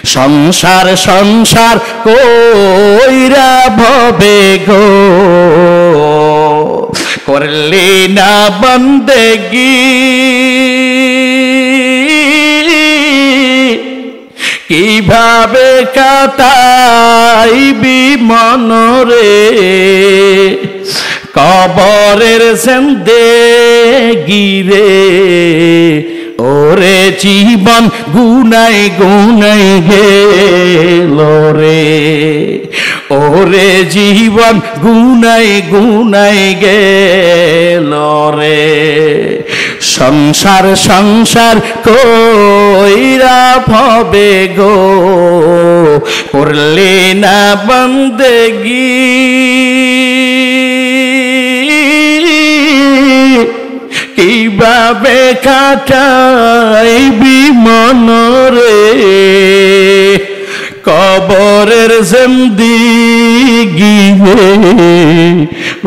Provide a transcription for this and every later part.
সংসার সংসার কইরা ভবে গো করলি না বন্দেগি কিভাবে কাটাইবি মনরে কবরের জিন্দেগি রে ওরে জীবন গুনাই গুনাই গেল রে ওরে জীবন গুনাই গুনাই গেল রে সংসার সংসার কইরা ভবে গো করলে না বন্দেগি কিভাবে কাটাইবি মনরে কবরের জিন্দেগি রে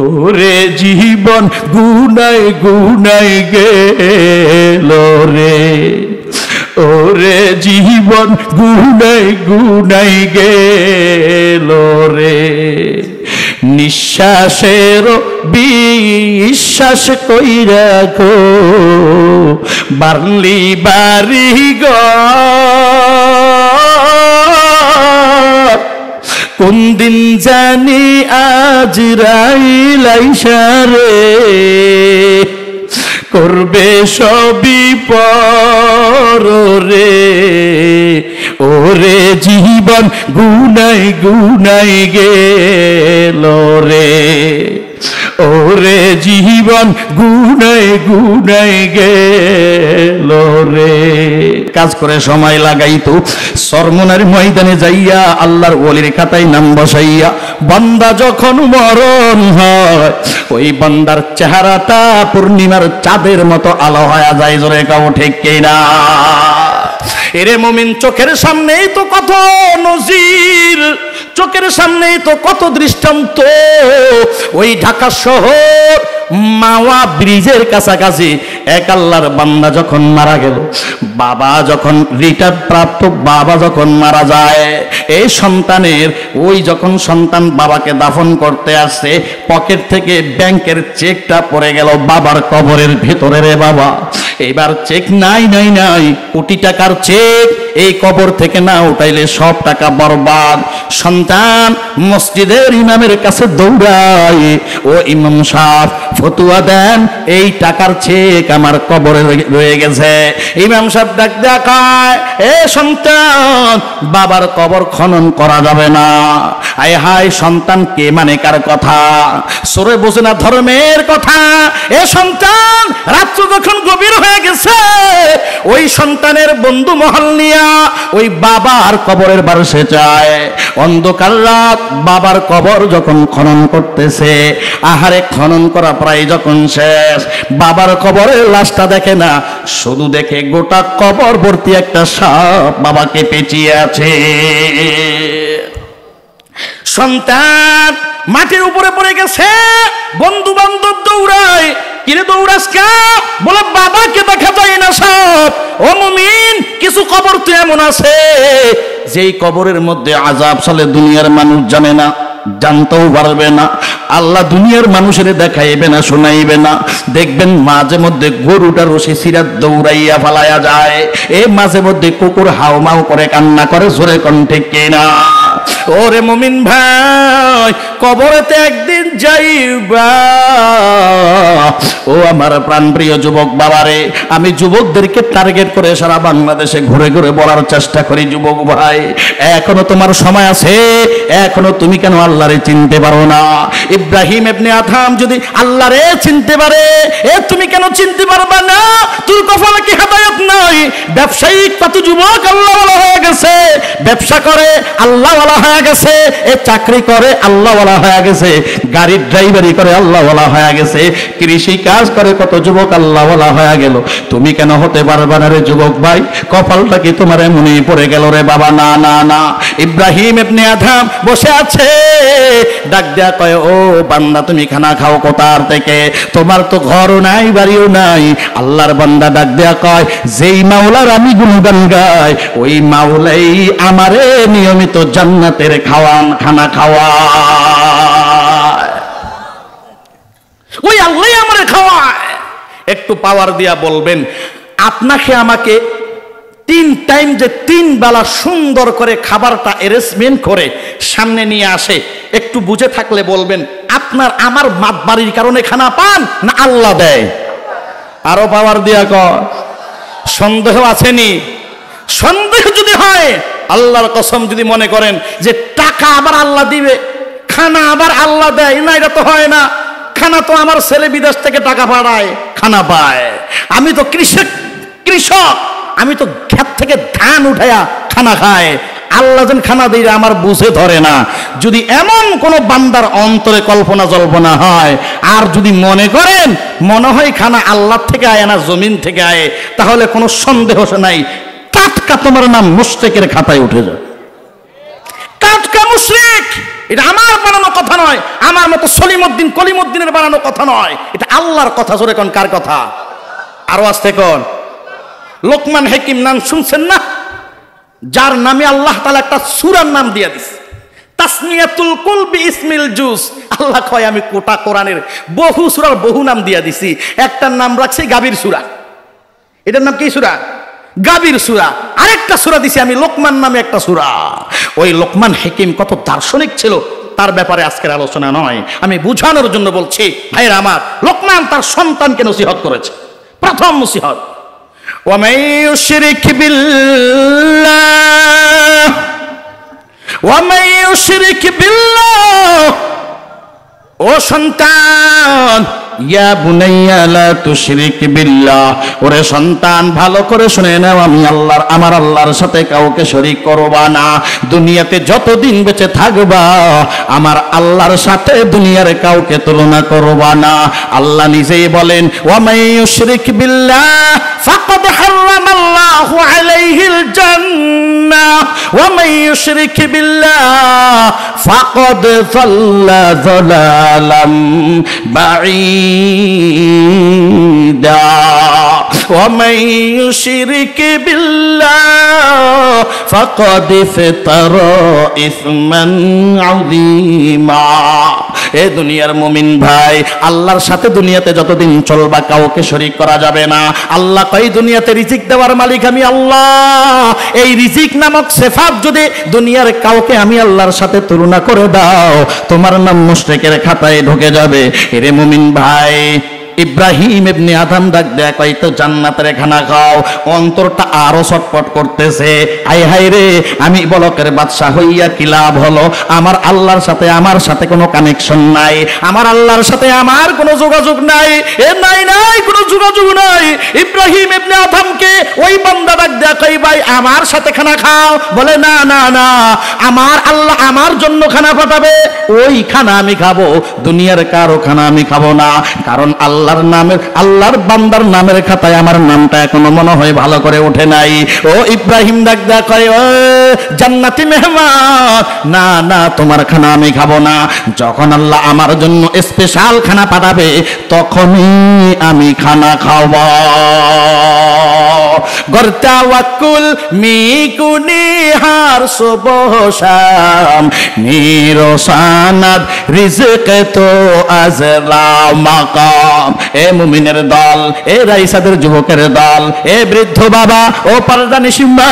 ওরে জীবন গুনাই গুনাই গেল রে ওরে জীবন গুনাই গুনাই গেল রে নিঃশ্বাসের বিশ্বাস কইরা গো বারলি বাড়ি গো কোন দিন জানি আজরাইল আইসা রে করবে সবই পর রে ওরে জীবন গুনাই গুনাই গেল রে ওরে জীবন গুনাই গুনাই গেল রে কাজ করে সময় লাগাইতো সরমনের ময়দানে যাইয়া আল্লাহর ওলির খাতায় নাম বসাইয়া বান্দা যখন মরণ হয় ওই বান্দার চেহারাটা পূর্ণিমার চাঁদের মতো আলো হয়ে যায় জোরে কাও ঠিক কিনা এরে মুমিন চোখের সামনেই তো কত নজির চোখের সামনেই তো কত দৃষ্টান্ত ওই ঢাকা শহর মাওয়া ব্রিজের কাছাকাছি এক আল্লাহর বান্দা যখন মারা গেল বাবা যখন রিটায়ার প্রাপ্ত বাবা যখন মারা যায় এই সন্তানের ওই যখন সন্তান বাবাকে দাফন করতে আসছে পকেট থেকে ব্যাংকের চেকটা পড়ে গেল বাবার কবরের ভেতরে রে বাবা এবার চেক নাই নাই নাই কোটি টাকার চেক এই কবর থেকে না উঠাইলে সব টাকা বরবাদ সন্তান মসজিদের ইমামের কাছে দৌড়ায় ও ইমাম সাহেব ফতোয়া দেন এই টাকার চেক আমার কবরে রয়ে গেছে ইমাম সাহেব ডাক দেখায় এ সন্তান বাবার কবর খনন করা যাবে না আয় হায় সন্তান কে মানে কার কথা সরে বোঝে না ধর্মের কথা এ সন্তান রাত্র যখন গভীর হয়ে গেছে ওই সন্তানের বন্ধু মহল নিয়া ওই বাবার কবরের বারসে যায় অন্ধকার রাত বাবার কবর যখন খনন করতেছে আহারে খনন করা প্রায় যখন শেষ বাবার কবরের লাশটা দেখে না শুধু দেখে গোটা কবর ভর্তি একটা সাপ বাবাকে পেঁচিয়ে আছে সন্তান মাটির উপরে পড়ে গেছে বন্ধু বান্ধব দৌড়ায় কিরে দৌড়াস কা বলে বাবাকে দেখা যায় না সাপ ও মুমিন কিছু কবর তো এমন আছে যেই কবরের মধ্যে আযাব চলে দুনিয়ার মানুষ জানে না জানতেও পারবে না আল্লাহ দুনিয়ার মানুষের দেখাইবে না শোনাইবে না দেখবেন মাঝে মধ্যে গরুটা রশি সিরাত দৌড়াইয়া ফালাইয়া যায় এই মাঝে মধ্যে কুকুর হাউমাউ করে কান্না করে জোরে কণ্ঠে কিনা ওরে মুমিন ভাই কবরেতে একদিন যাইবা ও আমার প্রাণপ্রিয় যুবক বাবারে আমি যুবকদেরকে টার্গেট করে সারা বাংলাদেশে ঘুরে ঘুরে বলার চেষ্টা করি যুবক ভাই এখনো তোমার সময় আছে এখনো তুমি কেন আল্লাহরে চিনতে পারো না ইব্রাহিম ইবনে আদম যদি আল্লাহরে চিনতে পারে এ তুমি কেন চিনতে পারবা না তোর কপালে কি হেদায়েত নাই ব্যবসায়িক কত যুবক আল্লাহওয়ালা হয়ে গেছে ব্যবসা করে আল্লাহওয়ালা হয়ে গেছে এ চাকরি করে আল্লাহওয়ালা হয়ে গেছে গাড়ির ড্রাইভারি করে আল্লাহওয়ালা হয়ে গেছে কৃষি কাজ করে কত যুবক আল্লাহওয়ালা হয়ে গেল তুমি কেন হতে পারবা না রে যুবক ভাই কপালটা কি তোমার এমনই পড়ে গেল রে বাবা না না না ইব্রাহিম ইবনে আদম বসে আছে, ডাক দেয়া কয়, ও বান্দা তুমি খানা খাও কোথার থেকে? তোমার তো ঘরও নাই বাড়িও নাই। আল্লাহর বান্দা ডাক দেয়া কয়, যেই মাওলার আমি গুণগান গাই ওই মাওলাই আমারে নিয়মিত জান্নাতের খানা খাওয়ায়, ওই আল্লাহ আমারে খাওয়ায়। একটু পাওয়ার দিয়া বলবেন, আপনাকে আমাকে 3 টাইম যে 3 বেলা সুন্দর করে খাবারটা অ্যারেঞ্জমেন্ট করে সামনে নিয়ে আসে, একটু বুঝে থাকলে বলবেন, আপনার আমার মাতবাড়ির কারণে খানা পান না আল্লাহ দেয়? আরো পাওয়ার দিয়া কর। সন্দেহ আছেনি? সন্দেহ যদি হয়, আল্লাহর কসম যদি মনে করেন যে টাকা আবার আল্লাহ দিবে, খানা আবার আল্লাহ দেয়, না, এটা তো হয় না। খানা তো আমার ছেলে বিদেশ থেকে টাকা পাঠায়, খানা পায়। আমি তো কৃষক, আমি তো ক্ষেত থেকে ধান উঠায়া খানা খায়। আল্লাহ যেন খানা দিই আমার বুঝে ধরে না। যদি এমন কোন বান্দার অন্তরে কল্পনা জল্পনা হয়, আর যদি মনে করেন মনে হয় খানা আল্লাহ থেকে আয় না জমিন থেকে আয়, তাহলে কোনো সন্দেহ নাই, টাটকা তোমার নাম মুশরিকের খাতায় উঠে যাবে। টাটকা মুশরিক। এটা আমার বানানো কথা নয়, আমার মতো সলিমউদ্দিন কলিমউদ্দিনের বানানো কথা নয়, এটা আল্লাহর কথা। জোরে কোন কার কথা? আরো আসতে কোন? লোকমান হাকিম নাম শুনছেন না? যার নামে আল্লাহ তাআলা একটা সূরার নাম দিয়ে দিছে, তাসমিয়াতুল কুলবি ইসমিল জুস। আল্লাহ কয় আমি কোটা কোরআনের বহু সূরার বহু নাম দিয়ে দিছি, একটার নাম রাখছি গাভীর সূরা। এটার নাম কি সূরা? গাভীর সূরা। আরেকটা সূরা দিছি আমি লোকমান নামে একটা সূরা। ওই লোকমান হাকিম কত দার্শনিক ছিল তার ব্যাপারে আজকের আলোচনা নয়, আমি বুঝানোর জন্য বলছি। ভাইরা আমার, লোকমান তার সন্তানকে নসিহত করেছে। প্রথম নসিহত, ومن يشرك بالله ও সন্তান, ইয়া বুনাইয়া লা তুশরিক বিল্লাহ, ওরে সন্তান ভালো করে শুনে নাও, আমার আল্লাহর সাথে কাউকে শরীক করবা না। দুনিয়াতে যতদিন বেঁচে থাকবা আমার আল্লাহর সাথে দুনিয়ার কাউকে তুলনা করবা না। আল্লাহ নিজেই বলেন, ওয়া মান ইউশরিক বিল্লাহ ফাকাদ হারামাল্লাহু আলাইহিল জান্নাহ ওয়া মান ইউশরিক বিল্লাহ ফাকাদ যাল্লা যালালাম বাঈদা ওয়া মান ইউশরিক বিল্লাহ ফাকাদ ইফতারা ইসমান আযীমা। এ দুনিয়ার মুমিন ভাই, আল্লাহর সাথে দুনিয়াতে যতদিন চলবা কাউকে শরীক করা যাবে না। আল্লাহ কই দুনিয়াতে রিজিক দেওয়ার মালিক আমি আল্লাহ। এই রিজিক নামক সিফাত যদি দুনিয়ার কাউকে আমি আল্লাহর সাথে তুলনা করে দাও, তোমার নাম মুশরিকের খাতায় ঢুকে যাবে। এরে মুমিন ভাই, ইব্রাহিম ইবনে আদম ডাক দেয়া কয়, তো জান্নাতের খানা খাও। অন্তরটা আরো ছটফট করতেছে, হায় হায় রে, আমি বলকের বাদশা হইয়া কি লাভ হলো? আমার আল্লাহর সাথে আমার সাথে কোনো কানেকশন নাই, আমার আল্লাহর সাথে আমার কোনো যোগাযোগ নাই, নাই কোনো যোগাযোগ নাই। ইব্রাহিম ইবনে আদমকে ওই বান্দা ডাক দেয়া কয়, ভাই আমার সাথে খানা খাও। বলে না না না, আমার আল্লাহ আমার জন্য খানা পাঠাবে, ওই খানা আমি খাবো, দুনিয়ার কারো খানা আমি খাবো না। কারণ আল্লাহর বান্দার নামের খাতায় আমার নামটা এখনো মনে হয় ভালো করে ওঠে নাই। ও ইব্রাহিম ডাক দেয়া কয়, ও জান্নাতি মেহমান, না না তোমার খানা আমি খাবো না। যখন আল্লাহ আমার জন্য স্পেশাল খানা পাঠাবে তখনই আমি খানা খাবো। গরতাওয়াক্কুল মিকুনি হার সুবহাম নিরসানাত রিজক তো আজলা মাকাম। এ মুমিনের দল, এ রাইসাদের যুবকের দল, এ বৃদ্ধ বাবা ও পারদানি সিম্মা,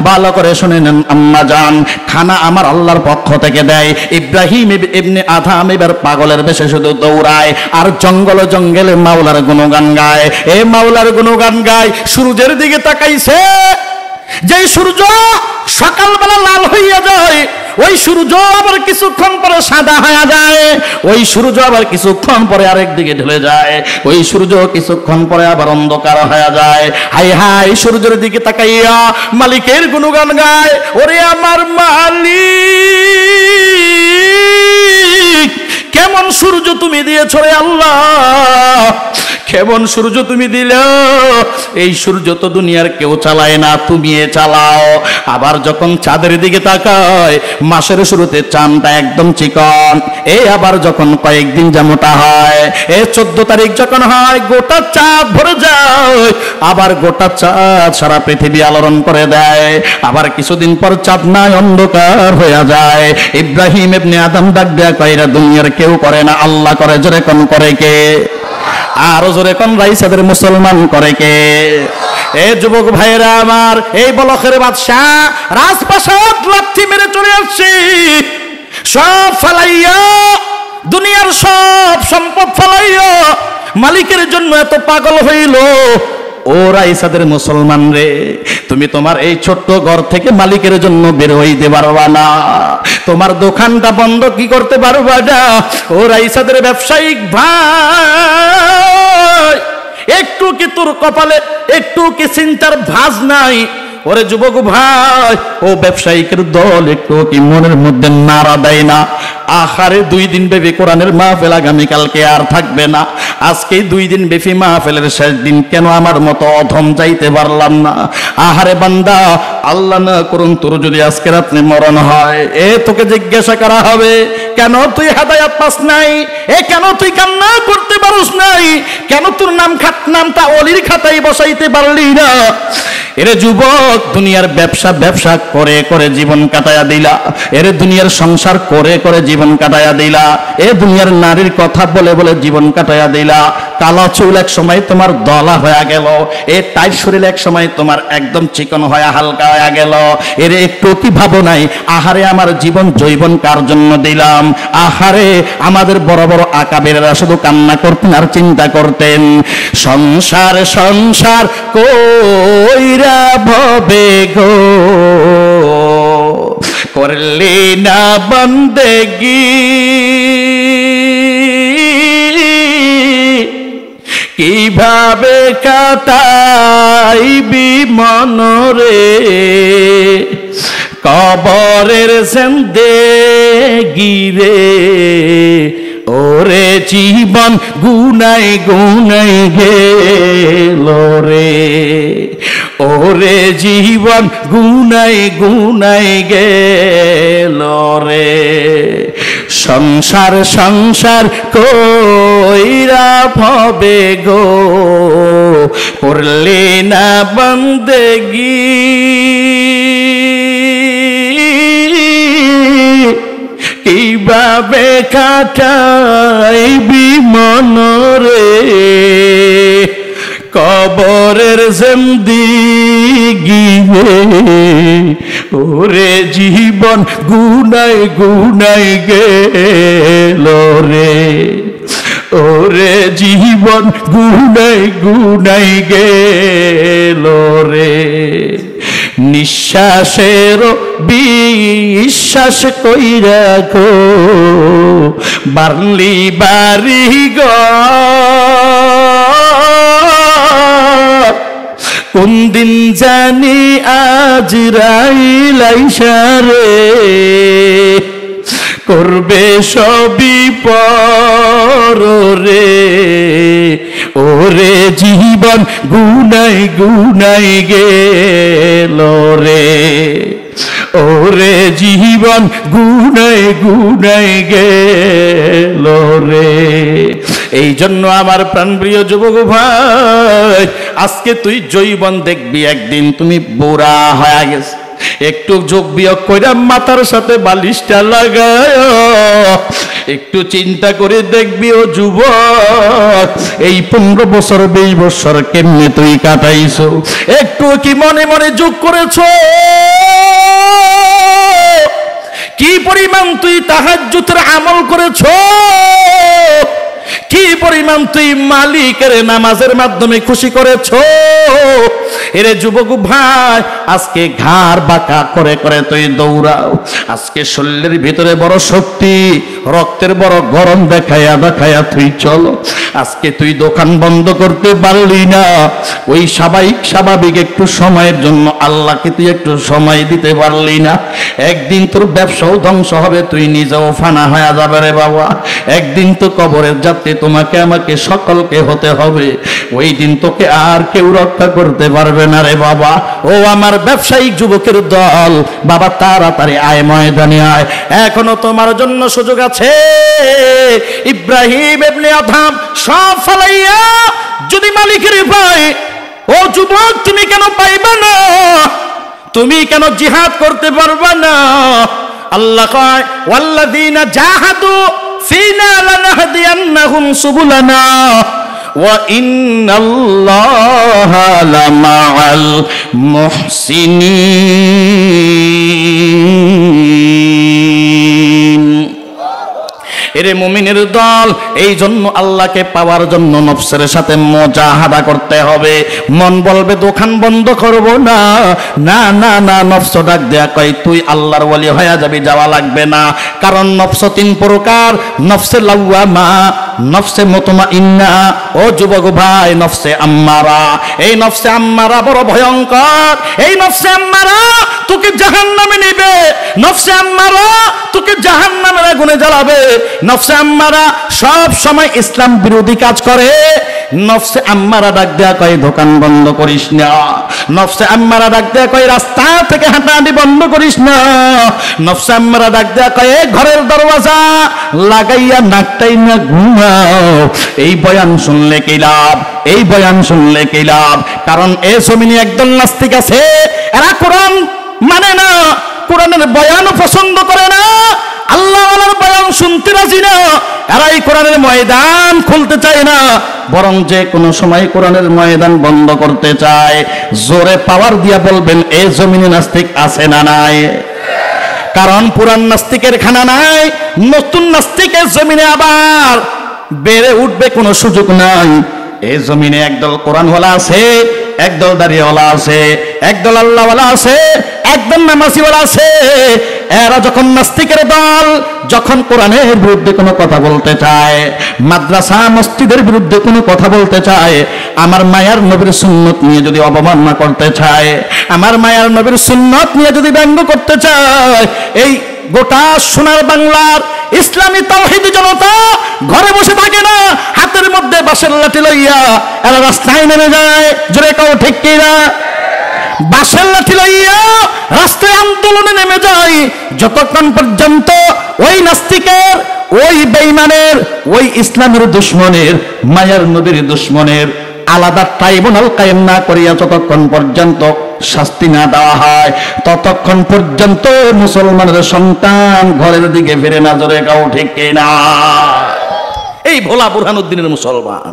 ভালো করে শুনে নেন আম্মা জান, খানা আমার আল্লাহর পক্ষ থেকে দেয়। ইব্রাহিম ইবনে আদম এবার পাগলের বেশে শুধু দৌড়ায় আর জঙ্গলে মাওলার গুণগান গায়। এ মাওলার গুণগান গায়, সূর্যের দিকে তাকাইছে, যে সূর্য সকালবেলা লাল হইয়া যায়, ওই সূর্য আবার কিছুক্ষণ পরে সাদা হয়ে যায়, ওই সূর্য আবার কিছুক্ষণ পরে আরেক দিকে ঢলে যায়, ওই সূর্য কিছুক্ষণ পরে আবার অন্ধকার হয়ে যায়। হাই হাই, সূর্যের দিকে তাকাইয়া মালিকের গুণগান গায়, ওরে আমার মালিক, কেমন সূর্য তুমি দিয়েছ রে আল্লাহ, কেমন সূর্য তুমি দিলে, এই সূর্য তো দুনিয়ার কেউ চালায় না, তুমি চালাও। আবার যখন চাঁদের দিকে তাকায়, মাসের শুরুতে চাঁদটা একদম চিকন, এই আবার যখন কয়েকদিন যেমনটা হয়, এই 14 তারিখ যখন হয় গোটা চাঁদ ভরে যায়, আবার গোটা চাঁদ সারা পৃথিবী আলোড়ন করে দেয়। আবার কিছুদিন পর চাঁদ নাই, অন্ধকার হয়ে যায়। ইব্রাহিম ইবনে আদম ডাক দেয়া কইরা দুনিয়ার কেউ করে না, আল্লাহ করে। জোরে কোন করে কে? আরো জোরে কোন রাইসাদের মুসলমান করে কে? এ যুবক ভাইরা আমার, এই বলখের বাদশা রাজপ্রাসাদ লাথি মেরে চলে আসছে, সব ফালাইয়া, দুনিয়ার সব সম্পদ ফালাইয়া মালিকের জন্য এত পাগল হইল। ও রাইসাদের মুসলমান রে, তুমি তোমার এই ছোট্ট ঘর থেকে মালিকের জন্য বের হইতে পারবা না, তোমার দোকানটা বন্ধ কি করতে পারবা না। ও রাইসাদের ব্যবসায়িক ভাই, একটু কি তোর কপালে একটু কি চিন্তার ভাঁজ নাই? ওরে যুবক ভাই, ও ব্যবসায়িকের দল একটু কি মনের মধ্যে নাড়া দেয় না? আহারে 2 দিন ব্যাপী কোরআনের মাহফিল আগামীকালকে আর থাকবে না, আজকে 2 দিন ব্যাপী মাহফিলের শেষ দিন, কেন আমার মতো অধম যাইতে পারলাম না? আহারে বান্দা, আল্লাহ না করুন তোর যদি আজকে রাত্রে মরণ হয়, এ তোকে জিজ্ঞাসা করা হবে কেন তুই হেদায়েত পাস নাই, এ কেন তুই কান্না করতে পারস নাই, কেন তোর নামটা ওলির খাতায় বসাইতে পারলি না? এরে যুবক, দুনিয়ার ব্যবসা করে করে জীবন কাটায়া দিলা, এরে দুনিয়ার সংসার করে করে জীবন কাটায়া দিলা, এ দুনিয়ার নারীর কথা বলে বলে জীবন কাটায়া দিলা। কালো চুল এক সময় তোমার দলা হয়ে গেল, এ টাইট শরীর এক সময় তোমার একদম চিকন হয়ে হালকা হয়ে গেল। এরে একটু কি ভাবো নাই, আহারে আমার জীবন জৈবন কার জন্য দিলাম? আহারে আমাদের বড় বড় আকাবেরেরা শুধু কান্না করতেন আর চিন্তা করতেন, সংসার সংসার কইরা ভবে গো করলি না বন্দেগি, কিভাবে কাটাইবি মনরে কবরের জিন্দেগি রে। ওরে জীবন গুনাই গুনাই গেল রে, ওরে জীবন গুনাই গুনাই গেল রে। সংসার সংসার কইরা ভবে গো করলে না বন্দেগি, কিভাবে কাটাইবি মনরে কবরের জিন্দেগি রে। ওরে জীবন গুনাই গুনাই গেল রে, ওরে জীবন গুনাই গুনাই গেল রে। নিঃশ্বাসের বিশ্বাস কইরা গো বারলি বাড়ি গো, কোন দিন জানি আজরাইল আইসা রে করবে সবই পর রে। ওরে জীবন গুনাই গুনাই গেল রে, ওরে জীবন গুনাই গুনাই গেল রে। এই জন্য আমার প্রাণপ্রিয় যুবক ভাই, আজকে তুই জৈবন দেখবি, একদিন তুমি বুড়া হয়ে গেছে, একটু যোগ বিয়োগ কইরা মাথার সাথে বালিশটা লাগায় একটু চিন্তা করে দেখবি ও যুবক, এই 15 বছর 20 বছর কেমনে তুই কাটাইছো? একটু কি মনে মনে যোগ করেছো? কি পরিমাণ তুই তাহাজ্জুদের আমল করেছো? কি পরিমাণ তুই মালিকের নামাজের মাধ্যমে খুশি করেছো? এরে যুবক ভাই, আজকে ঘাড় বাঁকা করে করে তুই দৌড়াও, আজকে শরীরের ভিতরে বড় শক্তি, রক্তের বড় গরম দেখায়া দেখায়া তুই চলো, আজকে তুই দোকান বন্ধ করতে পারলি না, ওই স্বাভাবিক একটু সময়ের জন্য আল্লাহকে তুই একটু সময় দিতে পারলি না, একদিন তোর ব্যবসাও ধ্বংস হবে, তুই নিজেও ফানা হয়ে যাবে রে বাবা। একদিন তো কবরের যাত্রী তোমাকে আমাকে সকলকে হতে হবে, ওই দিন তোকে আর কেউ রক্ষা করতে পারবে না রে বাবা। ও আমার ব্যবসায়িক যুবকের দল, বাবা তাড়াতাড়ি আয়, ময়দানে আয়, এখনো তোমার জন্য সুযোগ আছে। ইব্রাহিম ইবনে আদহাম সব ফলাইয়া যদি মালিকের ভাই, ও যুবক তুমি কেন পাইবা না? তুমি কেন জিহাদ করতে পারবা না? আল্লাহ কয় ওয়াল্লাযীনা জাহাদু ফীনা লানাহদিয়ান্নাহুম সুবুলানা ওয়া ইন্নাল্লাহা লামাআল মুহসিনিন। এরে মুমিনের দল, এই জন্য আল্লাহকে পাওয়ার জন্য নফসের সাথে মুজাহাদা করতে হবে। মন বলবে দোকান বন্ধ করব না, না না না, নফস ডাক দেয়া কয় তুই আল্লাহর ওয়ালি হয়ে যাবি, যাওয়া লাগবে না। কারণ নফস তিন প্রকার, নফসে লাওয়ামা, নফসে মুতমাইন্না, ও যুবক ভাই, নফসে আম্মারা। এই নফসে আম্মারা বড় ভয়ঙ্কর, এই নফসে আম্মারা তোকে জাহান্নামে নেবে, নফসে আম্মারা তোকে জাহান্নামের আগুনে জ্বালাবে। নফসে আম্মারা সব সময় ইসলাম বিরোধী কাজ করে। নফসে আম্মারা ডাক দেয়া কয় দোকান বন্ধ করিস না, নফসে আম্মারা ডাক দেয়া কয় রাস্তা থেকে হাঁটাহাঁটি বন্ধ করিস না, নফসে আম্মারা ডাক দেয়া কয় ঘরের দরওয়াজা লাগাইয়া নাকটাই না ঘুমাও। এই বয়ান শুনলে কি লাভ? এই বয়ান শুনলে কি লাভ? কারণ এই জমিনে একদল নাস্তিক আছে, এরা কোরআন মানে না, কোরআনের বয়ানও পছন্দ করে না, আল্লাহর বয়ান শুনতে রাজি না, এরাই কোরআনের ময়দান খুলতে চায় না, বরং যে কোনো সময় কোরআনের ময়দান বন্ধ করতে চায়। জোরে পাওয়ার দিয়া বলবেন এই জমিনে নাস্তিক আছে না নাই? কারণ পুরান নাস্তিকের খানা নাই, নতুন নাস্তিকের জমিনে আবার বেড়ে উঠবে কোনো সুযোগ নাই। এই জমিনে একদল কোরআনওয়ালা আছে, একদল দাঁড়িয়েওয়ালা আছে, একদল আল্লাহওয়ালা আছে, একদল নামাজিওয়ালা আছে। এরা যখন নাস্তিকের দল, যখন কোরআনের বিরুদ্ধে কোনো কথা বলতে চায়, মাদ্রাসা মসজিদের বিরুদ্ধে কোনো কথা বলতে চায়, আমার মায়ার নবীর সুন্নত নিয়ে যদি অবমাননা করতে চায়, আমার মায়ার নবীর সুন্নত নিয়ে যদি ব্যঙ্গ করতে চায়, এই গোটা সোনার বাংলার ইসলামী তাওহীদি জনতা ঘরে বসে থাকে না, হাতের মধ্যে বাঁশের লাঠি লইয়া এরা রাস্তায় নেমে যায়। জোরে কাও ঠিক কিনা? বাঁশের লাঠি লইয়া রাস্তায় আন্দোলনে নেমে যায়, যতক্ষণ পর্যন্ত ওই নাস্তিকের, ওই বেঈমানের, ওই ইসলামের দুশমনের, মায়ার নবীর দুশমনের আলাদা ট্রাইব্যুনাল কায়েম না করিয়া যতক্ষণ পর্যন্ত শাস্তি না দেওয়া হয়, ততক্ষণ পর্যন্ত মুসলমানের সন্তান ঘরের দিকে ফিরে না। জোরে কাও ঠিক কিনা? এই ভোলা বুরহানুদ্দিনের মুসলমান,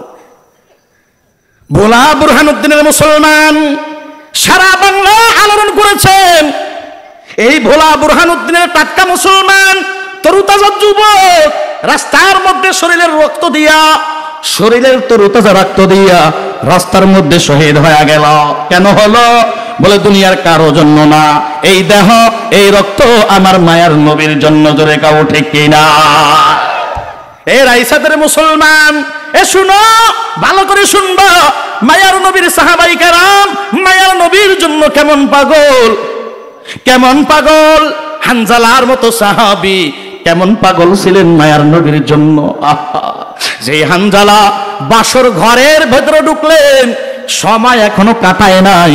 ভোলা বুরহানুদ্দিনের মুসলমান সারা বাংলা আলোড়ন করেছেন। এই ভোলা বুরহানুদ্দিনের টাটকা মুসলমান, তরুতাজা যুবক, রাস্তার মধ্যে শরীরের রক্ত দিয়া, শরীরের তরুতাজা রক্ত দিয়া রাস্তার মধ্যে শহীদ হয়ে গেল। কেন হলো? বলে দুনিয়ার কারো জন্য না, এই দেহ, এই রক্ত আমার মায়ার নবীর জন্য। জোরে কাও ঠিক কিনা? এ রাইসাদের মুসলমান, এ শুনো, ভালো করে শুনবা, মায়ার নবীর সাহাবাই কেরাম মায়ার নবীর জন্য কেমন পাগল, কেমন পাগল। হানজালার মতো সাহাবী কেমন পাগল ছিলেন মায়ার নবীর জন্য। আহা, যে হানজালা বাসর ঘরের ভেতরে ঢুকলেন, সময় এখনো কাটায় নাই,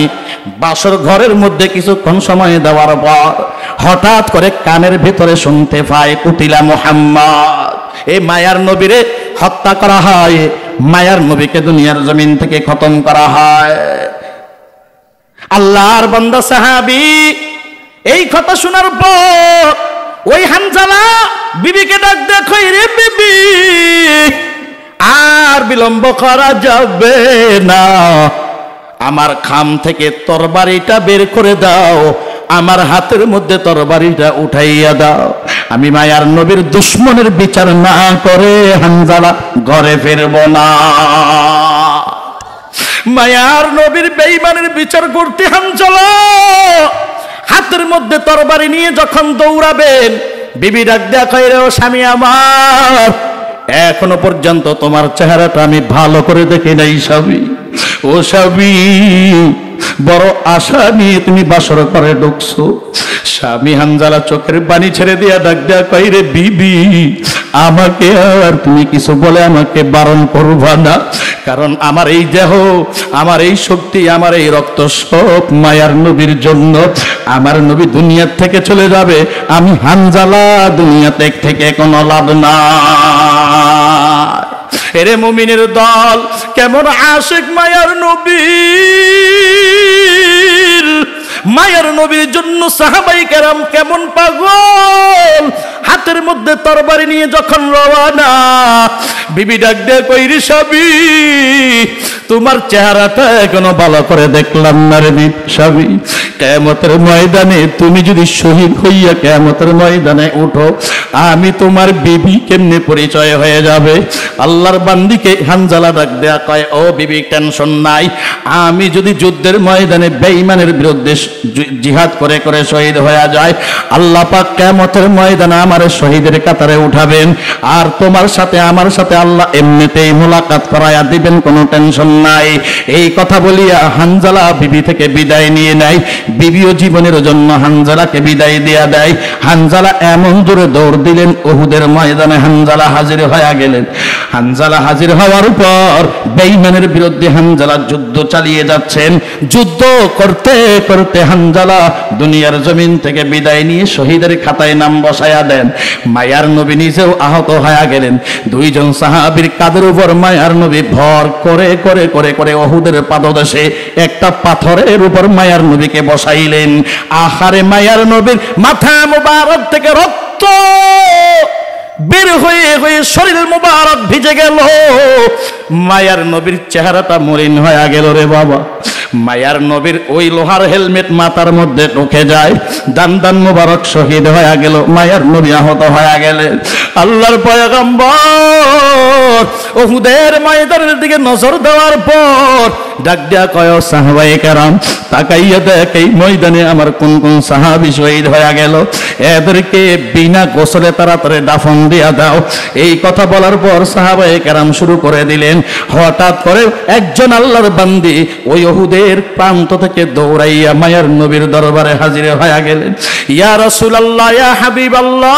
বাসর ঘরের মধ্যে কিছুক্ষণ সময় দেওয়ার পর হঠাৎ করে কানের ভেতরে শুনতে পায় কুতিলা মুহাম্মদ, এই মায়ার নবীরে হত্যা করা হয়, মায়ার নবীকে দুনিয়ার জমিন থেকে খতম করা হয়। আল্লাহর বান্দা সাহাবী এই কথা শোনার পর ওই হানজালা বিবিকে ডাক দেখো, রে বিবি, আর বিলম্ব করা যাবে না, আমার খাম থেকে তরবারিটা বের করে দাও, আমার হাতের মধ্যে তরবারিটা উঠাইয়া দাও, আমি মায়ার নবীর দুশমনের বিচার না করে হানজালা ঘরে ফিরব না। মায়ার নবীর বেঈমানের বিচার করতে হানজালা হাতের মধ্যে তরবারি নিয়ে যখন দৌড়াবেন, বিবি ডাক দেয়া কয়, রে ও স্বামী আমার, এখনো পর্যন্ত তোমার চেহারাটা আমি ভালো করে দেখি নাই স্বামী। ও স্বামী, বড় আশা নিয়ে তুমি বাসর ঘরে ঢুকছো। স্বামী হানজালা চোখের পানি ছেড়ে দিয়া ডাক দেয়া কয়, রে বিবি, আমাকে আর তুমি কিছু বলে আমাকে বারণ করবা না, কারণ আমার এই দেহ, আমার এই শক্তি, আমার এই রক্ত সব মায়ার নবীর জন্য। আমার নবী দুনিয়া থেকে চলে যাবে, আমি হানজালা দুনিয়া থেকে কোনো লাভ না। এরে মুমিনের দল, কেমন আশিক মায়ার নবীর, মায়ার নবীর জন্য সাহাবাই কেরাম কেমন পাগল। হাতের মধ্যে তরবারি নিয়ে যখন রওয়ানা, বিবি ডাক দিয়ে কই, রে স্বামী, তোমার চেহারাটা এখনো ভালো করে দেখলাম না রে স্বামী। কিয়ামতের ময়দানে তুমি যদি শহীদ হইয়া কিয়ামতের ময়দানে উঠো, আমি তোমার বিবি কেমনে পরিচয় হয়ে যাবে? আল্লাহর বান্দিকে হানজালা ডাক দেয়া কয়, ও বিবি, টেনশন নাই, আমি যদি যুদ্ধের ময়দানে বেঈমানের বিরুদ্ধে জিহাদ করে করে শহীদ হয়ে যায়, আল্লাহ পাক কিয়ামতের ময়দানে আমার শহীদের কাতারে উঠাবেন, আর তোমার সাথে আমার সাথে আল্লাহ এমনিতেই মোলাকাত করায়া দিবেন, কোনো টেনশন নাই। এই কথা বলিয়া হানজালা বিবি থেকে বিদায় নিয়ে নেয়। বিবিও জীবনের জন্য হানজালাকে বিদায় দিয়া দেয়। হানজালা এমন জোরে দৌড় দিলেন, উহুদের ময়দানে হানজালা হাজির হয়ে গেলেন। হানজালা হাজির হওয়ার পর বেঈমানের বিরুদ্ধে হানজালা যুদ্ধ চালিয়ে যাচ্ছেন। যুদ্ধ করতে করতে হানজালা দুনিয়ার জমিন থেকে বিদায় নিয়ে শহীদের খাতায় নাম বসায়া দেন। মায়ার নবী নিজেও আহত হয়ে গেলেন। দুইজন সাহাবীর কাঁধের উপর মায়ার নবী ভর করে করে করে করে উহুদের পাদদেশে একটা পাথরের উপর মায়ার নবীকে বসাইলেন। আহারে, মায়ার নবীর মাথা মুবারক থেকে রক্ত বের হয়ে হয়ে শরীর মুবারক ভিজে গেল। মায়ার নবীর চেহারাটা মলিন হয়ে গেল রে বাবা। মায়ার নবীর ওই লোহার হেলমেট মাথার মধ্যে ঢুকে যায়, দান দান মুবারক শহীদ হয়ে গেল। মায়ার নবী আহত হয়ে গেলেন। আল্লাহর পয়গম্বর উহুদের ময়দানের দিকে নজর দেওয়ার পর ডাক দিয়া কয়, সাহাবায়ে কেরাম, তাকাইয়া দেখ এই ময়দানে আমার কোন কোন সাহাবী শহীদ হয়ে গেল, এদেরকে বিনা গোসলে তাড়াতাড়ি দাফন দিয়া দাও। এই কথা বলার পর সাহাবায়ে কেরাম শুরু করে দিলেন। হঠাৎ করে একজন আল্লাহর বান্দি ওই উহুদের প্রান্ত থেকে দৌড়াইয়া মায়ার নবীর দরবারে হাজির হয়ে গেলেন। ইয়া রাসূলুল্লাহ, ইয়া হাবিবাল্লাহ,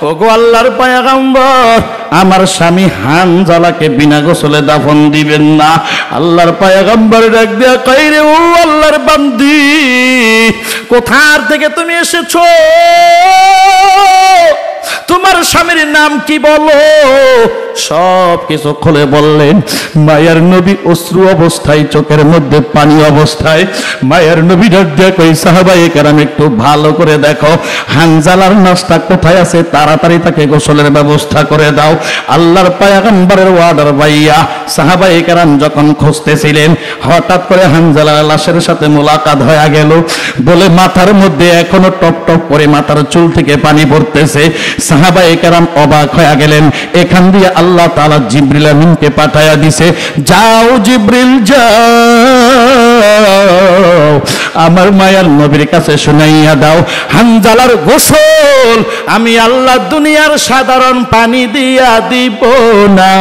ওগো আল্লাহর পয়গম্বর, আমার স্বামী হানজালাকে বিনা গোসলে দাফন দিবেন না। আল্লাহর পয়গম্বর ডাক দিয়া কয়, রে ও আল্লাহর বান্দি, কোথার থেকে তুমি এসেছো? তোমার স্বামীর নাম কি বলো? সব কিছু খুলে বললেন। মায়ার নবী অশ্রু অবস্থায়, চোখের মধ্যে পানি অবস্থায় মায়ার নবী ডাক দিয়া কই, সাহাবায়ে কেরাম, একটু ভালো করে দেখো হানজালার নাশটা কোথায় আছে, তাড়াতাড়ি তাকে গোসলের ব্যবস্থা করে দাও। আল্লাহর পয়গম্বরের ওয়ার্ডার বাইয়া সাহাবায়ে কেরাম যখন খুঁজতেছিলেন, হঠাৎ করে হানজালার লাশের সাথে মোলাকাত হয়ে গেল। বলে মাথার মধ্যে এখনো টপ টপ করে মাথার চুল থেকে পানি পড়তেছে। সাহাবায়ে কেরাম অবাক হয়ে গেলেন। এখান দিয়ে আল্লাহ তাআলা জিবরিল আমিনকে পাঠায়া দিছে, যাও জিবরিল যাও, আমার মায়ার নবীর কাছে শুনাইয়া দাও, হানজালার গোসল আমি আল্লাহ দুনিয়ার সাধারণ পানি দিয়া দিব না,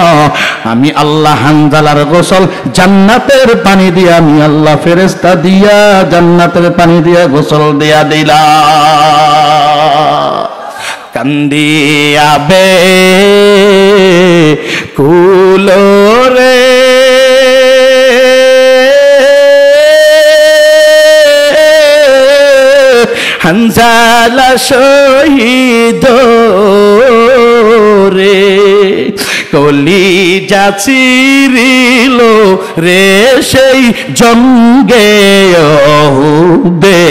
আমি আল্লাহ হানজালার গোসল জান্নাতের পানি দিয়া, আমি আল্লাহ ফেরেশতা দিয়া জান্নাতের পানি দিয়া গোসল দিয়া দিলাম। কান্দিয়া বে কুলোরে হানজালা শহীদ রে, কলিজা চিরিল রে সেই জঙ্গে উহুদে,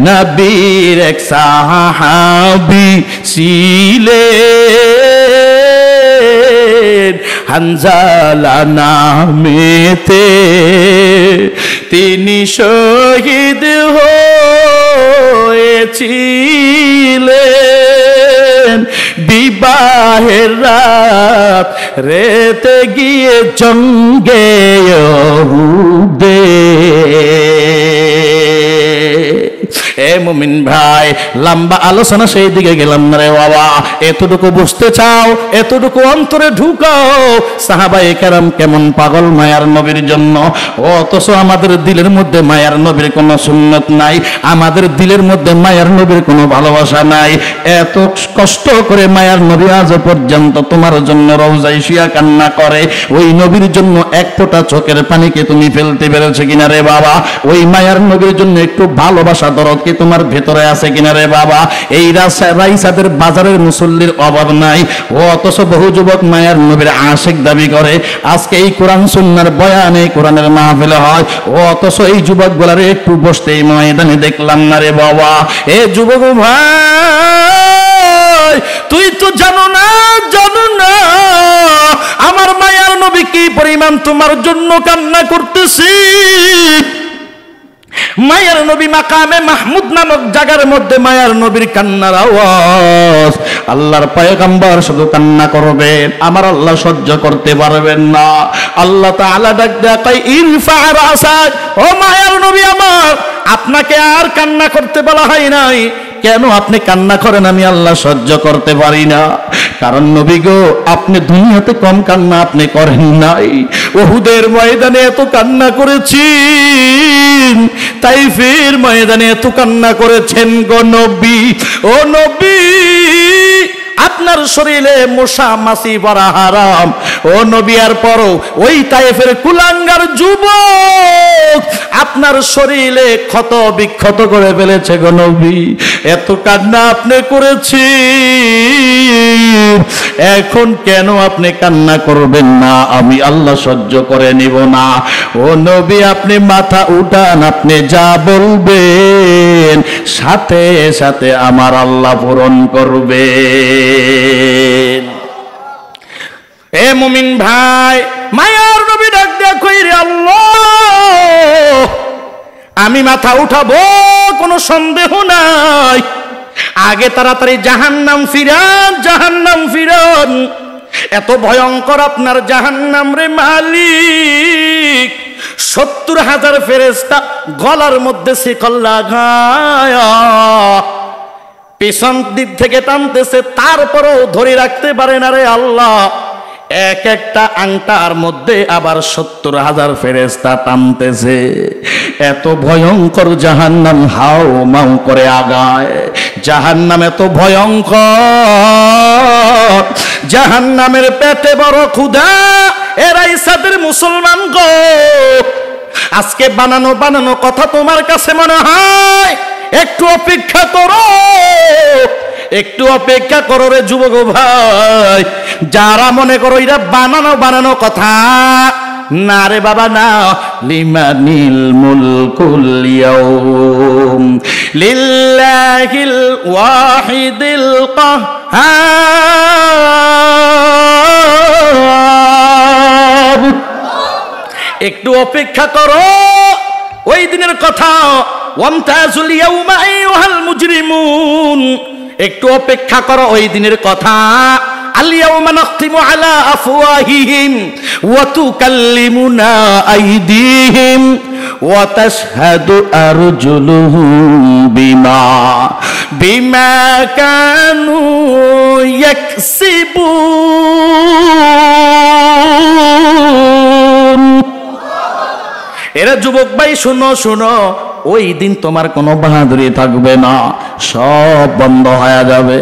নবীর এক সাহাবী ছিলেন হানজালা নামেতে, তিনি শহীদ হয়েছিলেন বিবাহের রাত রেতে গিয়ে জঙ্গে ইহুদে। এ মুমিন ভাই, লম্বা আলোচনা সেই দিকে গেলাম না রে বাবা। এতটুকু বুঝতে চাও, এতটুকু অন্তরে ঢুকাও, সাহাবায়ে কেরাম কেমন পাগল মায়ার নবীর জন্য। অথচ আমাদের দিলের মধ্যে মায়ার নবীর কোনো সুন্নত নাই, আমাদের দিলের মধ্যে মায়ার নবীর কোনো ভালোবাসা নাই। এত কষ্ট করে মায়ার নবী আজ পর্যন্ত তোমার জন্য রওজায় শুয়া কান্না করে, ওই নবীর জন্য এক ফোঁটা চোখের পানিকে তুমি ফেলতে পেরেছো কিনা রে বাবা? ওই মায়ার নবীর জন্য একটু ভালোবাসা দরদ কি তোমার ভেতরে আছে কিনা রে বাবা? এই রাইসাদের বাজারের মুসল্লির অভাব নাই, ও অথচ বহু যুবক মায়ার নবীর আশিক দাবি করে। আজকে এই কোরআন সুন্নাহর বয়ানে, কোরআনের মাহফিলে হয়, ও অথচ এই যুবক গুলারে একটু বসতে এই ময়দানে দেখলাম না রে বাবা। এ যুবক ভাই, তুই তো জানো না আমার মায়ার নবী কি পরিমাণ তোমার জন্য কান্না করতেছি। মায়ার নবী মাকামে মাহমুদ নামক জায়গার মধ্যে মায়ার নবীর কান্নার আওয়াজ। আল্লাহর পয়গম্বর শুধু কান্না করবেন, আমার আল্লাহ সহ্য করতে পারবেন না। আল্লাহ তাআলা ডাক দেয়, ইরফা রাসাক, ও মায়ার নবী আমার, আপনাকে আর কান্না করতে বলা হয় নাই। কেন আপনি কান্না করেন? আমি আল্লাহ সহ্য করতে পারি না। কারণ নবী গো, আপনি দুনিয়াতে কম কান্না আপনি করেন নাই, উহুদের ময়দানে এত কান্না করেছেন, তাইফের ময়দানে এত কান্না করেছেন গো নবী। ও নবী, আপনার শরীরে মশা মাছি পড়া হারাম। ও নবী, আর পরও ওই তায়েফের কুলাঙ্গার যুবক আপনার শরীরে ক্ষত বিক্ষত করে ফেলেছে গো নবী। এত কান্না আপনি করেছেন, এখন কেন আপনি কান্না করবেন না? আমি আল্লাহ সহ্য করে নিব না। ও নবী, আপনি মাথা উঠান, আপনি যা বলবেন সাথে সাথে আমার আল্লাহ পূরণ করবে। এ মুমিন ভাই, মায়ার নবী ডাক দেয়া কইরে, আল্লাহ আমি মাথা উঠাবো, কোনো সন্দেহ নাই। আগে তাড়াতাড়ি জাহান্নাম ফিরান, জাহান্নাম ফিরান। এত ভয়ঙ্কর আপনার জাহান্নাম রে মালিক, 70,000 ফেরেশতা গলার মধ্যে শিকল লাগায়া পিছন দিক থেকে টানতেছে, তারপরেও ধরে রাখতে পারে না রে আল্লাহ। এক একটা আংটার মধ্যে আবার 70,000 ফেরেশতা টানতেছে। এত ভয়ঙ্কর জাহান্নাম হাও মাও করে আগায়। জাহান্নাম এত ভয়ঙ্কর, জাহান্নামের পেটে বড় ক্ষুধা। এরাই সাদের মুসলমান গো, আজকে বানানো বানানো কথা তোমার কাছে মনে হয়। একটু অপেক্ষা করো, একটু অপেক্ষা করো রে যুবক ভাই। যারা মনে করো এরা বানানো বানানো কথা, না রে বাবা না। লিমানিল মুলকুল ইয়াউম লিল্লাহিল ওয়াহিদিল কাহ্হার। একটু অপেক্ষা করো, ওই দিনের কথা। ওয়ামতাজুল ইয়াউমা আইয়ুহাল মুজরিমুন, একটু অপেক্ষা করো ওই দিনের কথা। আল ইয়াউমা নাখতিমু আলা আফওয়াহিহিম ওয়া তুকাল্লিমুনা আইদিহিম ওয়া তাশহাদু আরজুলুহুম বিমা কানু ইয়াকসিবুন। এরা যুবক ভাই শুনো শুনো, ওই দিন তোমার কোনো বাহাদুরি থাকবে না, সব বন্ধ হয়ে যাবে।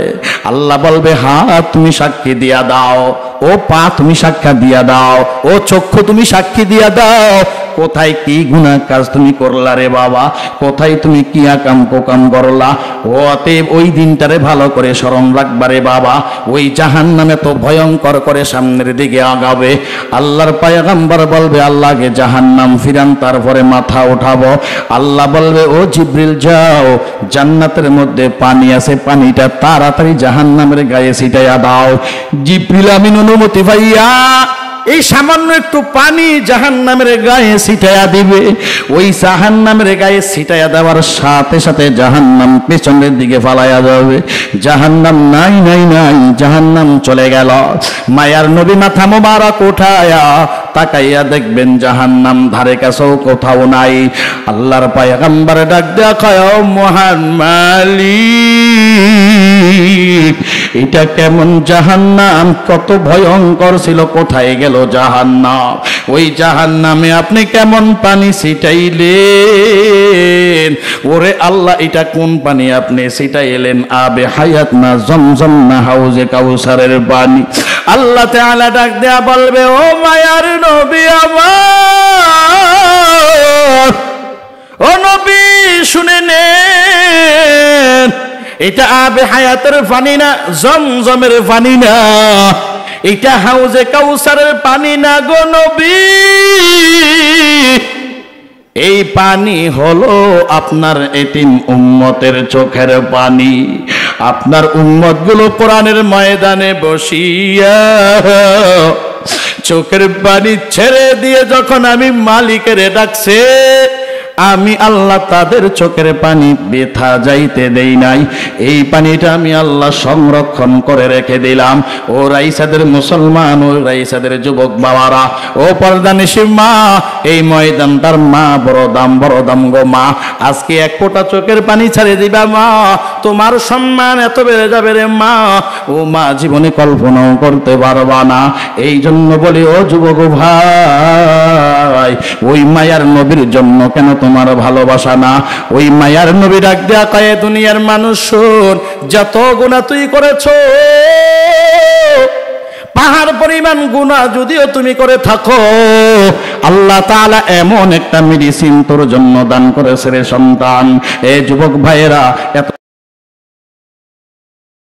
আল্লাহ বলবে, হাত তুমি সাক্ষী দিয়া দাও, ও পা তুমি সাক্ষী দিয়া দাও, ও চক্ষু তুমি সাক্ষী দিয়া দাও। কোথায় কি গুনাহ কাজ তুমি করলা রে বাবা, কোথায় তুমি কি আকাম কোকাম করলা। ও অতএব ওই দিনটারে ভালো করে স্মরণ রাখবা রে বাবা। ওই জাহান্নামে তো ভয়ঙ্কর করে সামনের দিকে আগাবে। আল্লাহর পয়গম্বর বলবে, আল্লাহকে জাহান্নাম ফিরান, তারপরে মাথা উঠাবো। আল্লাহ বলবে, ও জিবরিল যাও, জান্নাতের মধ্যে পানি আছে, পানিটা তাড়াতাড়ি জাহান্নামের গায়ে ছিটাইয়া দাও। জিবরিল আমিন অনুমতি পাইয়া এই সামান্য একটু পানি জাহান্নামের গায়ে ছিটায়া দিবে। ওই জাহান্নামের গায়ে ছিটায়া দেওয়ার সাথে সাথে জাহান্নাম পেছনের দিকে ফালাইয়া যাবে। জাহান্নাম নাই নাই নাই, জাহান্নাম চলে গেল। মায়ার নবী মাথা মোবারক উঠায়া তাকাইয়া দেখবেন জাহান্নাম ধারে কাছেও কোথাও নাই। আল্লাহর পয়গম্বর ডাক দেয়া কয়, ও মহান মালিক, এটা কেমন জাহান্নাম, কত ভয়ঙ্কর ছিল, কোথায় গেল জাহান্নাম? ওই জাহান্নামে আপনি কেমন পানি ছিটাইলেন? ওরে আল্লাহ, এটা কোন পানি আপনি ছিটাইলেন? আবে হায়াত না জমজম না হাউজে কাউসারের পানি। আল্লাহ তাআলা ডাক দেয়া বলবে, ও মায়ার নবী আমার, ও নবী শুনে নেন, এটা আবে হায়াতের পানি না, জমজমের পানি না, এটা হাউজে কাউসারের পানি না গো নবী। এই পানি হলো আপনার এতিম উম্মতের চোখের পানি। আপনার উম্মত গুলো কোরআনের ময়দানে বসিয়া চোখের পানি ছেড়ে দিয়ে যখন আমি মালিকের ডাকছে, আমি আল্লাহ তাদের চোখের পানি বৃথা যাইতে দেই নাই। এই পানিটা আমি আল্লাহ সংরক্ষণ করে রেখে দিলাম। ও রাইসাদের মুসলমান, ও রাইসাদের যুবক বাবারা, ও পর্দানিশী মা, এই ময়দানটার মা বড় দাম গো মা। আজকে এক ফোঁটা চোখের পানি ছেড়ে দিবা মা, তোমার সম্মান এত বেড়ে যাবে রে মা, ও মা জীবনে কল্পনাও করতে পারবা না। এই জন্য বলি, ও যুবক ভাই, ওই মায়ার নবীর জন্য কেন তোমার ভালোবাসা না? ওই মায়ার নবী ডাক দেয়া কয়, দুনিয়ার মানুষ শোন, যত গুনাহ তুই করেছো, পাহাড় পরিমাণ গুনাহ যদিও তুমি করে থাকো, আল্লাহ তাআলা এমন একটা মেডিসিন তোর জন্য দান করেছে রে সন্তান। এ যুবক ভাইয়েরা, এত